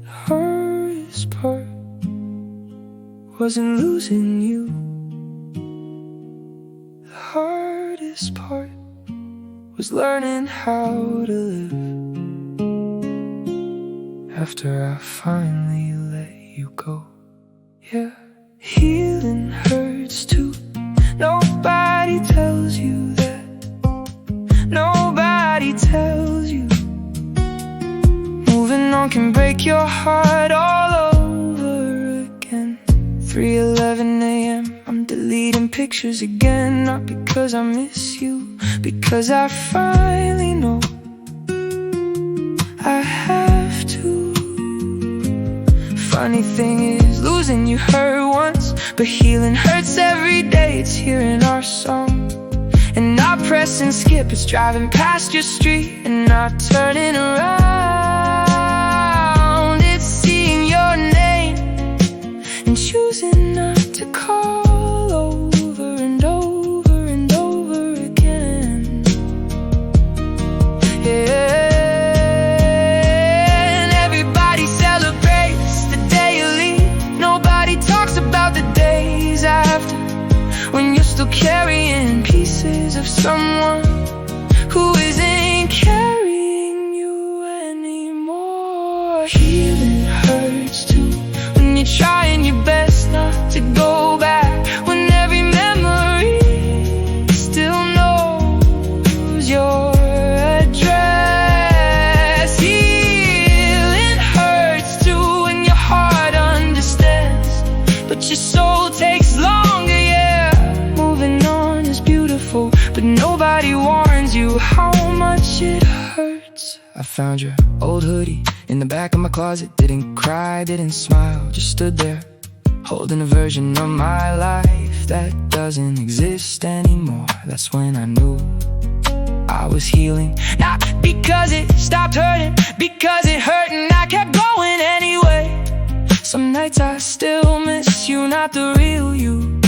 hardest part wasn't losing you. The hardest part was learning how to live after I finally let you go. Yeah, healing hurts too. Nobody tells you that. Nobody tells you. Moving on can break your heart all over again. 3:11 a.m. I'm deleting pictures again. Not because I miss you, because I finally know I have to. Funny thing is, losing you hurt once, but healing hurts every day. It's hearing our song and not pressing skip. It's driving past your street and not turning around. It's seeing your name and choosing not to call over and over and over again. Yeah, and everybody celebrates the day you leave. Nobody talks about the days after, when you're still carrying pieces of someone who isn't carrying you anymore. Healing hurts too, when you're trying your best not to go back, when every memory still knows your address. Healing hurts too, when your heart understands, but your soul takes longer. Yeah, moving on is beautiful, but nobody warns you how much it hurts. I found your old hoodie in the back of my closet. Didn't cry, didn't smile, just stood there, holding a version of my life that doesn't exist anymore. That's when I knew I was healing. Not because it stopped hurting, because it hurt and I kept going anyway. Some nights I still miss you, not the real you,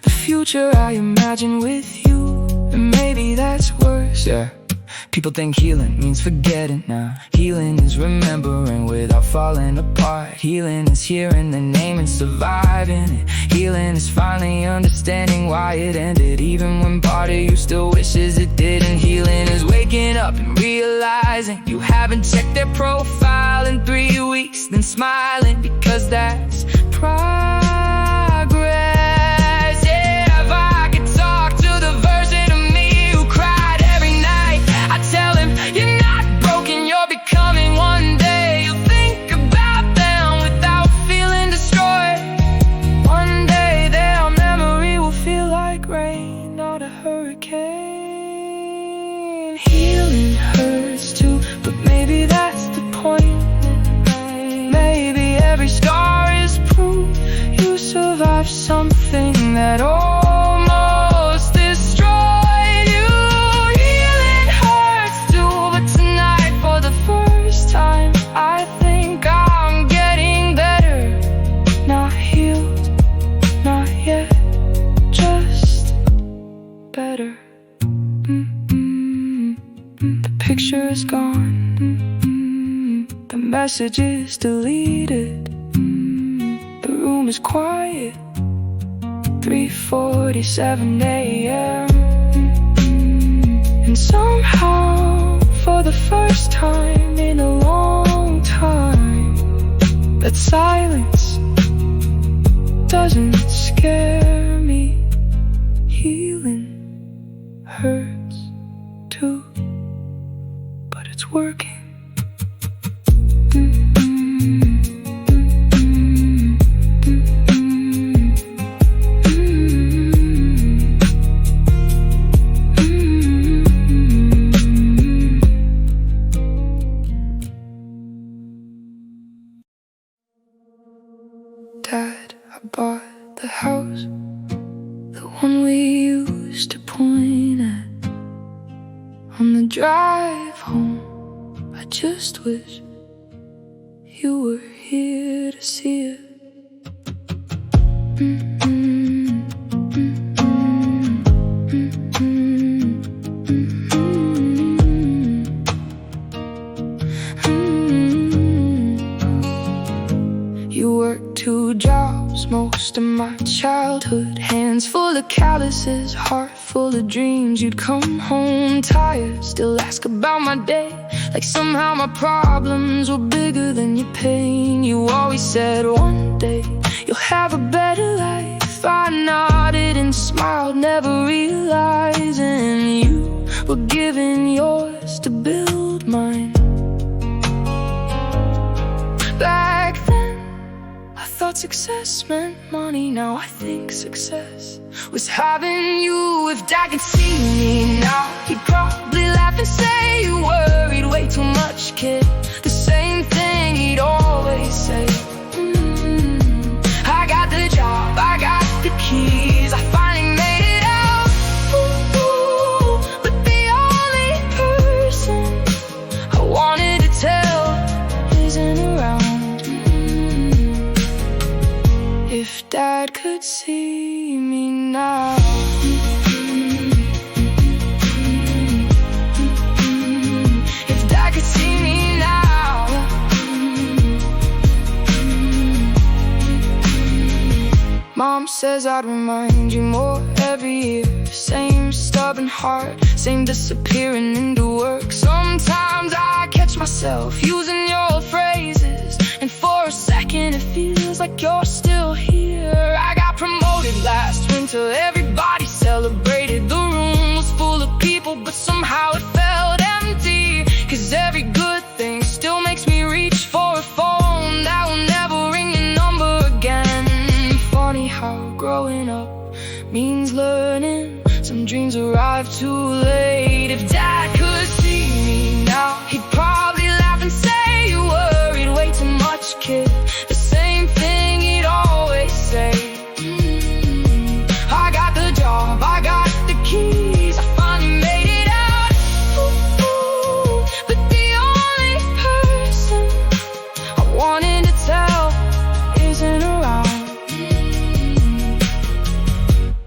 the future I imagine with you. And maybe that's worse. Yeah, people think healing means forgetting. Nah, healing is remembering without falling apart. Healing is hearing the name and surviving it. Healing is finally understanding why it ended, even when part of you still wishes it didn't. Healing is waking up and realizing you haven't checked their profile in 3 weeks, then smiling because that's progress. Yeah, if I could talk to the version of me who cried every night, I'd tell him, you're not broken, you're becoming. One day you'll think about them without feeling destroyed. One day their memory will feel like rain, not a hurricane. Healing hurts too, but maybe that's the point. Maybe every scar is proof you survived something that almost destroyed you. Healing hurts too, but tonight for the first time I think I'm getting better. Not healed, not yet, just better. The picture is gone, the message is deleted, the room is quiet. 3:47 a.m. And somehow, for the first time in a long time, that silence doesn't scare me. Healing hurts too, but it's working. Dad, I bought the house, the one we used to point at on the drive home. I just wish you were here to see it. 2 jobs most of my childhood. Hands full of calluses, heart full of dreams. You'd come home tired, still ask about my day, like somehow my problems were bigger than your pain. You always said one day you'll have a better life. I nodded and smiled, never realizing you were giving yours to build mine. Back then, I thought success meant money. Now I think success was having you. If Dad could see me now, he'd probably laugh and say, you worried way too much, kid. The same thing he'd always say. I got the job, I got the keys, I finally made it out. But the only person I wanted to tell isn't around. If Dad could see me now. If Dad could see me now. Mom says I'd remind you more every year. Same stubborn heart, same disappearing into work. Sometimes I catch myself using your phrases, and for a second it feels like you're still here. I got promoted last winter, everybody celebrated. The room was full of people, but somehow it felt empty. 'Cause every good thing still makes me reach for a phone that will never ring your number again. Funny how growing up means learning. Some dreams arrive too late. If Dad could see me now, he'd probably laugh and say, you worried way too much, kid. The same thing he'd always say. I got the job, I got the keys, I finally made it out. But the only person I wanted to tell isn't around.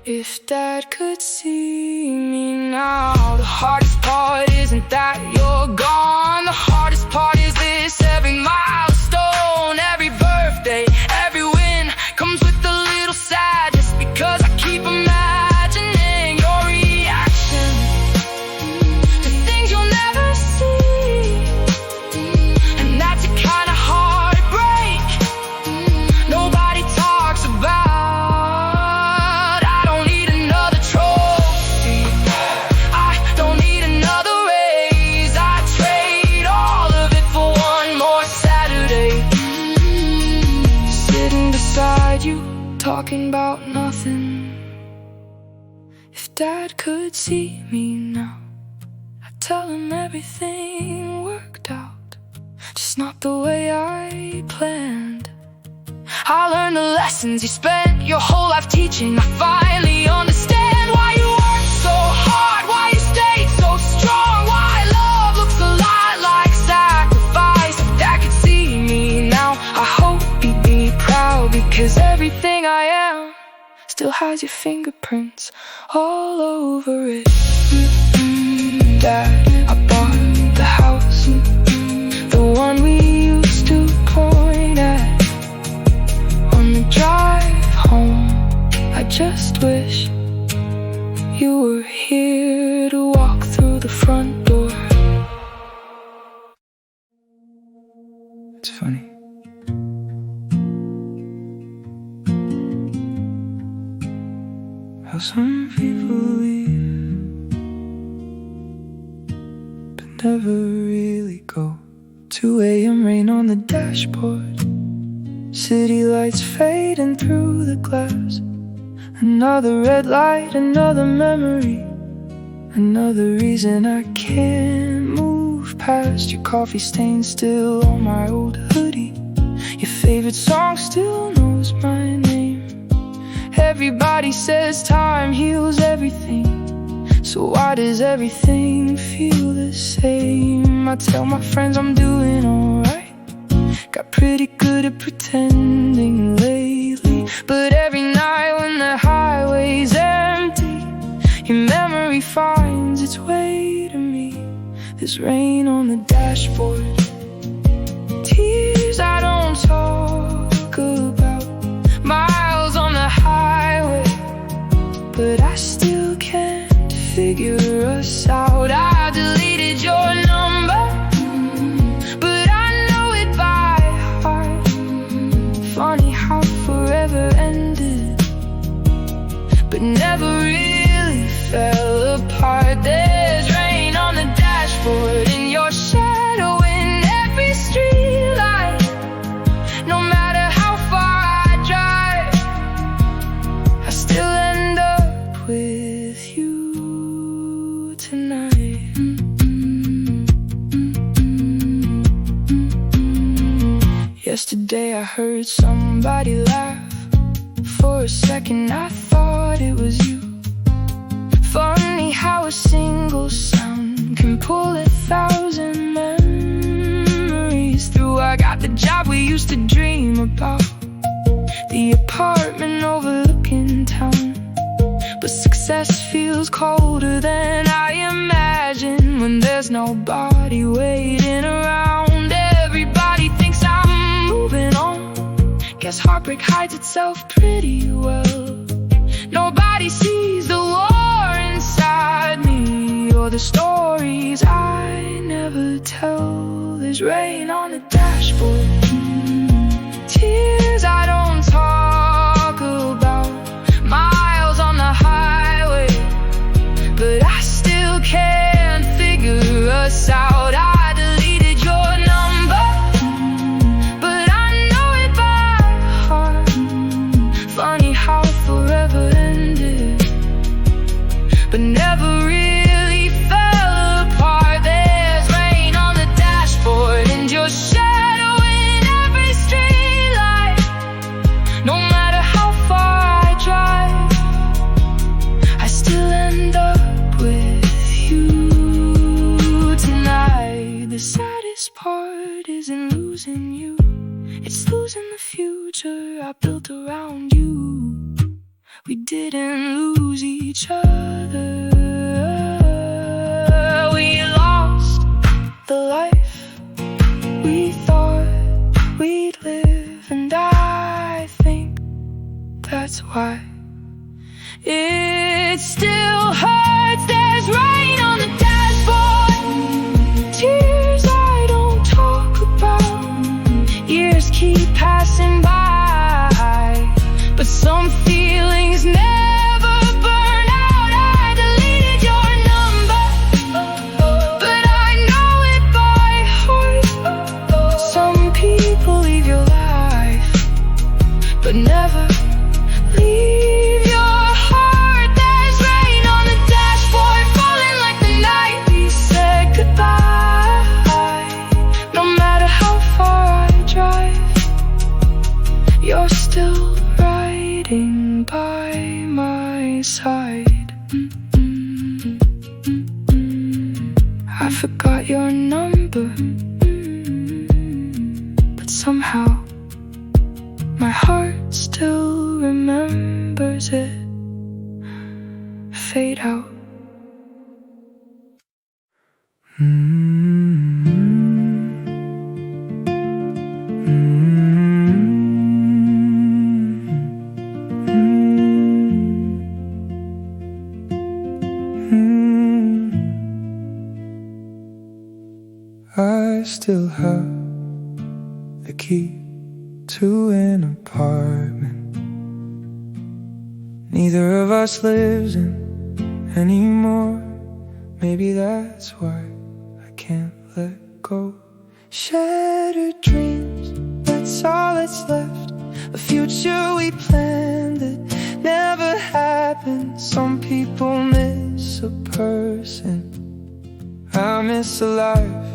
If Dad could see me now. The hardest part isn't that you're gone. The hardest part is this: every milestone, every birthday, every win comes with a little sadness, because I keep imagining your reaction to things you'll never see. And that's a kind of heartbreak nobody talks about. I don't need another trophy, I don't need another raise. I trade all of it for one more Saturday. Sitting beside you, talking about nothing. If Dad could see me now, I'd tell him everything worked out, just not the way I planned. I learned the lessons you spent your whole life teaching. I finally understand why you worked so hard, why you stayed so strong, why love looks a lot like sacrifice. If Dad could see me now, I hope he'd be proud, because everything I am still has your fingerprints all over it. Dad, I bought the house, the one we used to point at on the drive home. I just wish you were here to walk through the front door. It's funny. How some people leave but never really go. 2 a.m. rain on the dashboard, city lights fading through the glass. Another red light, another memory, another reason I can't move past. Your coffee stain still on my old hoodie, your favorite song still knows my name. Everybody says time heals everything, so why does everything feel the same? I tell my friends I'm doing alright, got pretty good at pretending lately. But every night when the highway's empty, your memory finds its way to me. There's rain on the dashboard, tears I don't talk about, Yesterday I heard somebody laugh. For a second I thought it was you. Funny how a single sound can pull 1,000 memories through. I got the job we used to dream about, the apartment overlooking town. But success feels colder than I imagined when there's nobody waiting around. Everybody thinks I'm moving on. Guess heartbreak hides itself pretty well. Nobody sees the war inside me, or the stories I never tell. There's rain on the dashboard, tears I don't talk about, miles on the highway, but I still can't figure us out. I deleted your number, but I know it by heart. Funny how forever ended, but never really fell apart. There's rain on the dashboard and your shadow in every street light. No matter how far I drive, I still end up with you tonight. The saddest part isn't losing you, it's losing the future I built around you. We didn't lose each other, we lost the life we thought we'd live. And I think that's why it still hurts. There's rain on the dashboard, tears I don't talk about. Years keep passing by, but some feelings never burn out. I deleted your number, but I know it by heart. Some people leave your life, but never leave your heart. There's rain on the dashboard, falling like the night we said goodbye. No matter how far I drive, you're still riding by my side. I forgot your number, but somehow my heart still remembers it. Fade out. I still have the key to an apartment neither of us lives in anymore. Maybe that's why I can't let go. Shattered dreams, that's all that's left. A future we planned that never happened. Some people miss a person, I miss a life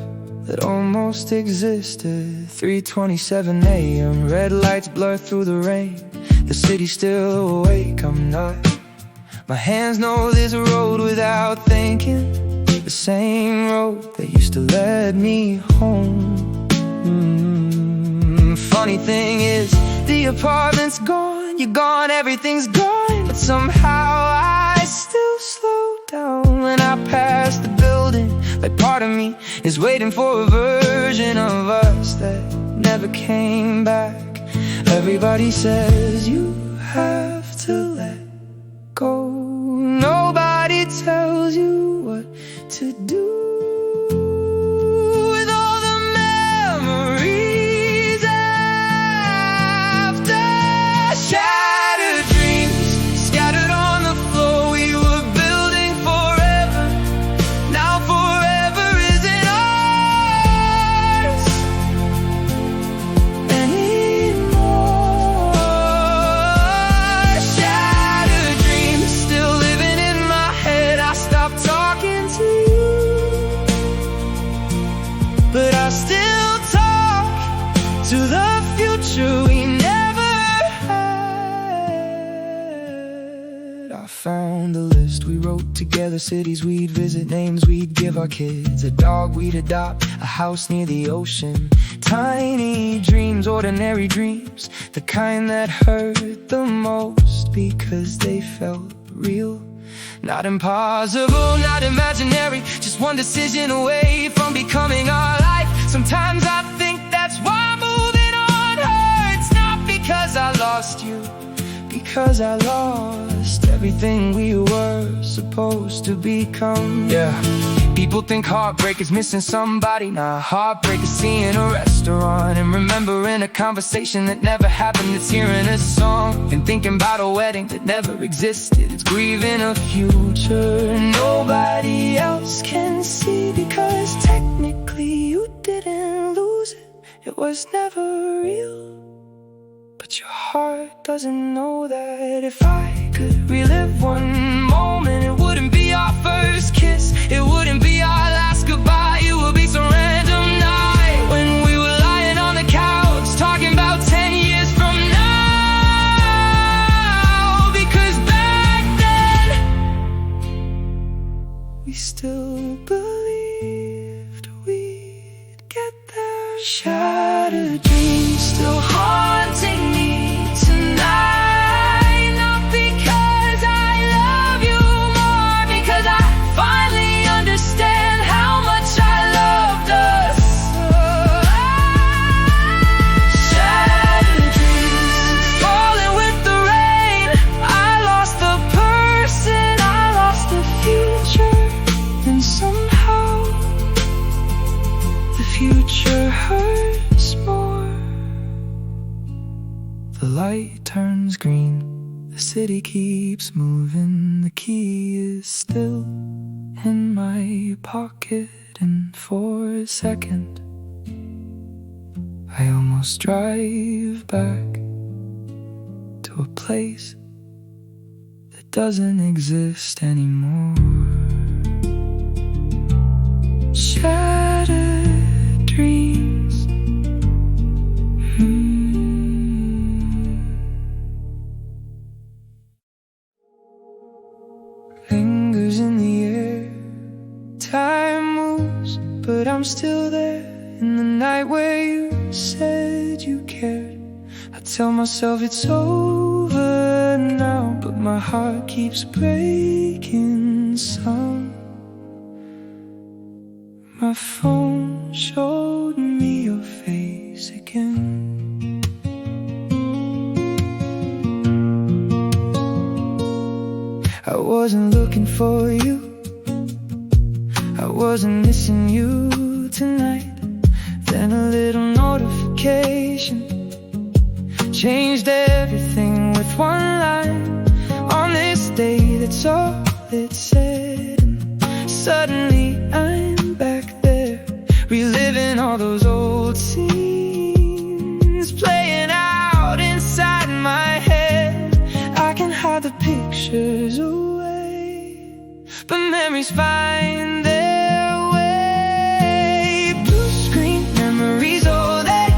that almost existed. 3:27 a.m., red lights blur through the rain. The city's still awake, I'm not. My hands know this road without thinking, the same road that used to lead me home. Funny thing is, the apartment's gone, you're gone, everything's gone. But somehow I still slow down when I pass the building. Like part of me is waiting for a version of us that never came back. Everybody says you have to let go. Nobody tells you what to do with all the memories after. Shattered dreams scattered on the floor. We were building forever, now forever isn't ours anymore. Shattered dreams still living in my head. I stopped talking to you the cities we'd visit, names we'd give our kids, a dog we'd adopt, a house near the ocean. Tiny dreams, ordinary dreams, the kind that hurt the most because they felt real. Not impossible, not imaginary, just one decision away from becoming our life. Sometimes I think that's why moving on hurts. Not because I lost you, because I lost everything we were supposed to become. Yeah. People think heartbreak is missing somebody. Nah, heartbreak is seeing a restaurant and remembering a conversation that never happened. It's hearing a song and thinking about a wedding that never existed. It's grieving a future nobody else can see, because technically you didn't lose it. It was never real. But your heart doesn't know that. If I could relive one moment, it wouldn't be our first kiss, it wouldn't be our last goodbye. It would be some random night when we were lying on the couch talking about 10 years from now. Because back then we still believed we'd get there. Shattered dreams still haunting me tonight. Not because I love you more, because I finally understand how much I loved us. Shattered dreams falling with the rain. I lost the person, I lost the future, and somehow the future hurts more. The light turns green, the city keeps moving, the key is still in my pocket, and for a second I almost drive back to a place that doesn't exist anymore. Shattered dreams. Fingers in the air, time moves, but I'm still there. In the night where you said you cared, I tell myself it's over now, but my heart keeps breaking some. My phone showed me your face again. I wasn't looking for you, I wasn't missing you tonight. Then a little notification changed everything with one line. On this day, that's all it said. And suddenly I'm back there, reliving all those old scenes, playing out inside my head. I can hide the pictures away, but memories find their way. Blue screen memories, oh, they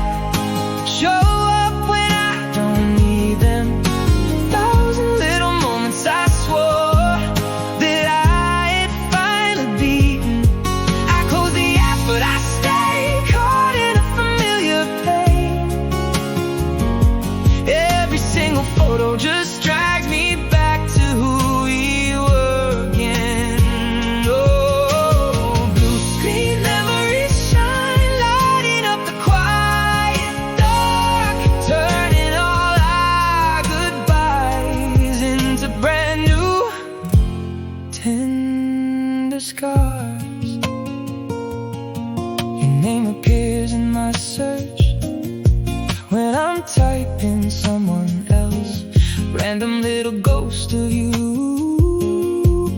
show up when I don't need them. 1,000 little moments I swore that I had finally beaten. I close the app, but I stay caught in a familiar pain. Every single photo just drags me back to who we were again. Oh, blue screen memories shine, lighting up the quiet dark, turning all our goodbyes into brand new tender scars. Your name appears in my search when I'm typing someone else. Random little ghost of you,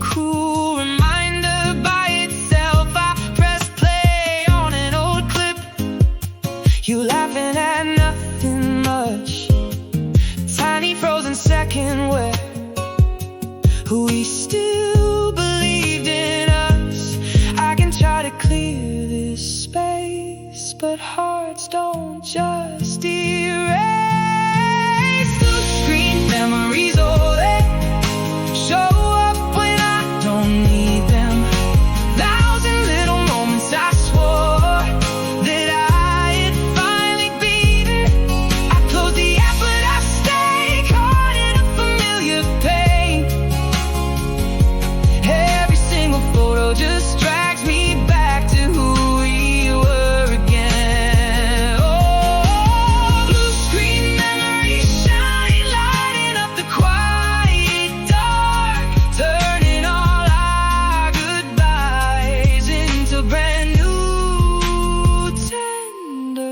cool reminder by itself. I press play on an old clip, you laughing at nothing much. Tiny frozen second where we still believed in us. I can try to clear this space, but hearts don't just erase. Blue screen memories, oh, they show up when I don't need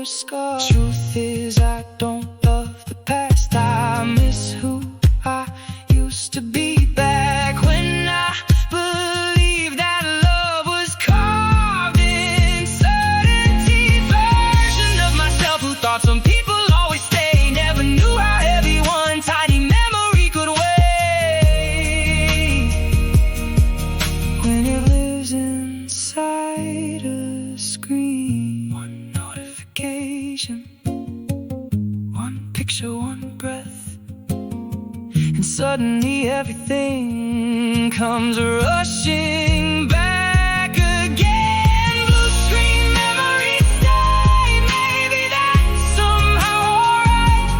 scars. Truth is, I don't love the past. I miss who I used to be back when I believed that love was carved in certainty. Version of myself who thought some people always stay, never knew how heavy one tiny memory could weigh. When it lives inside a screen, one notification, one picture, one breath, and suddenly everything comes rushing back again. Blue screen memories stay, maybe that's somehow alright.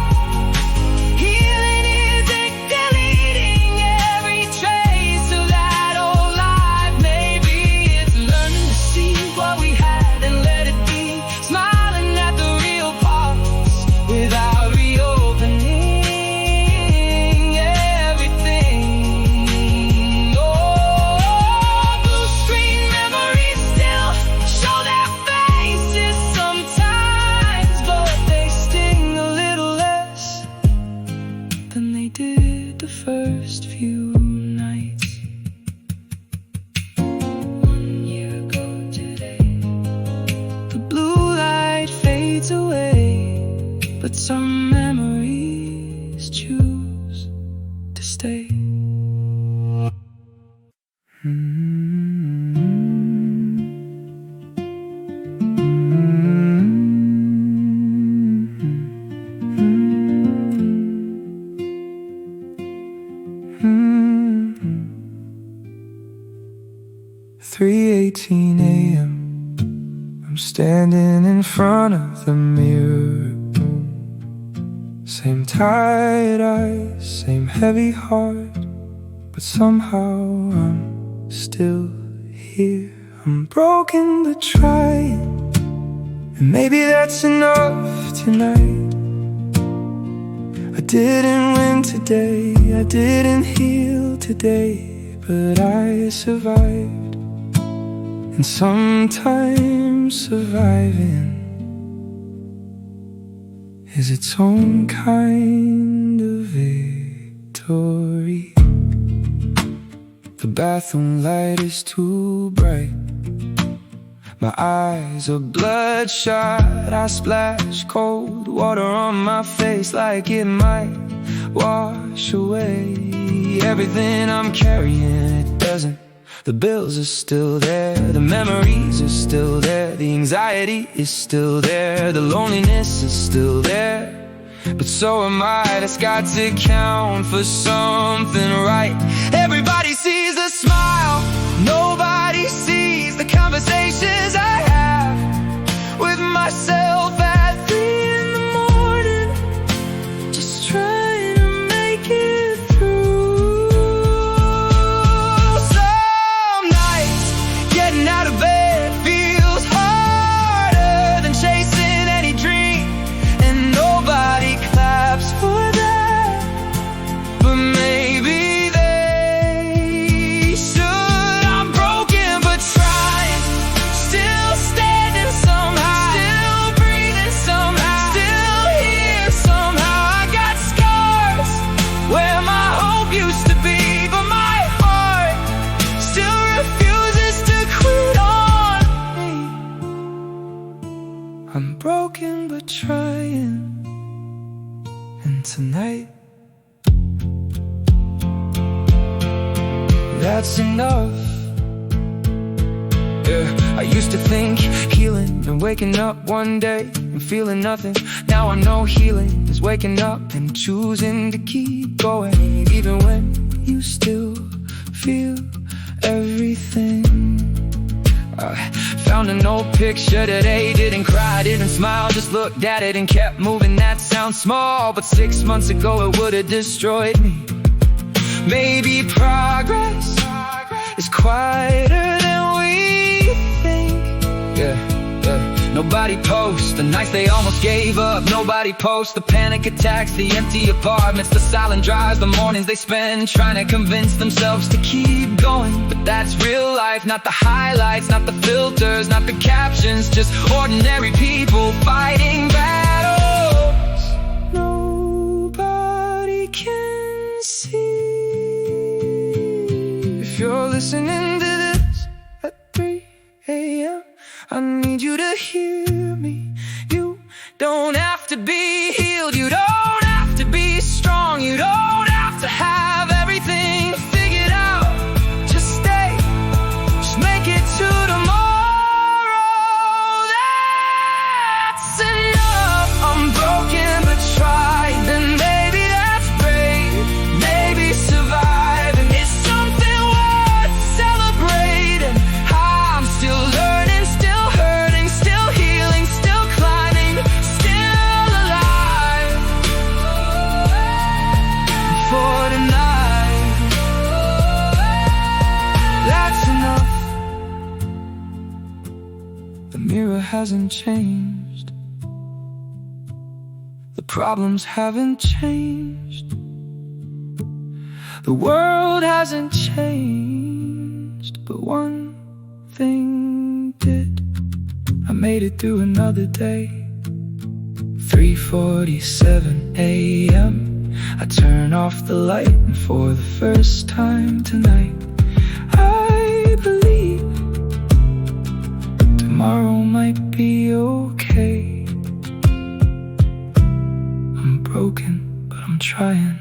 Healing isn't deleting every trace of that old life. Maybe it's learning to see what we had and let it be, smiling at the real parts without reopening everything. Oh, blue screen memories still show their faces sometimes, but they sting a little less than they did the first few nights. 1 year ago today, the blue light fades away, but some memories choose to stay. Three 3:18 a.m. I'm standing in front of the mirror. Same tired eyes, same heavy heart, but somehow I'm still here. I'm broken but trying, and maybe that's enough tonight. I didn't win today, I didn't heal today, but I survived. And sometimes surviving is its own kind of victory. The bathroom light is too bright, my eyes are bloodshot. I splash cold water on my face like it might wash away everything I'm carrying. It doesn't. The bills are still there, the memories are still there, the anxiety is still there, the loneliness is still there. But so am I, that's got to count for something, right? Everybody sees a smile, nobody sees the conversations I have with myself at 3 in the morning, just trying to make it through. Some nights getting out of bed feels harder than chasing any dream, and nobody claps for that, but maybe they should. I'm broken but trying, still standing somehow, still breathing somehow, still here somehow. I got scars where my hope used to be, but my heart still refuses to quit on me. I'm broken but trying, and tonight that's enough. Yeah, I used to think healing and waking up one day and feeling nothing. Now I know healing is waking up and choosing to keep going, even when you still feel everything. I found an old picture today, didn't cry, didn't smile, just looked at it and kept moving. That sounds small, but 6 months ago it would have destroyed me. Maybe progress is quieter than we think. Yeah. Nobody posts the nights they almost gave up. Nobody posts the panic attacks, the empty apartments, the silent drives, the mornings they spend trying to convince themselves to keep going. But that's real life, not the highlights, not the filters, not the captions, just ordinary people fighting listening to this at 3 a.m. I need you to hear me. You don't have to be healed. You don't have to be strong. You don't have to have everything figured out. Just stay, just make it to tomorrow. That's enough. I'm broken but tried, and maybe that's brave. Maybe surviving is something worth celebrating. I'm still learning, still hurting, still healing, still climbing, still alive for tonight. That's enough. The mirror hasn't changed. The problems haven't changed. The world hasn't changed, but one thing did. I made it through another day. 3:47 a.m. I turn off the light, and for the first time tonight, I believe tomorrow might be okay. I'm broken, but I'm trying.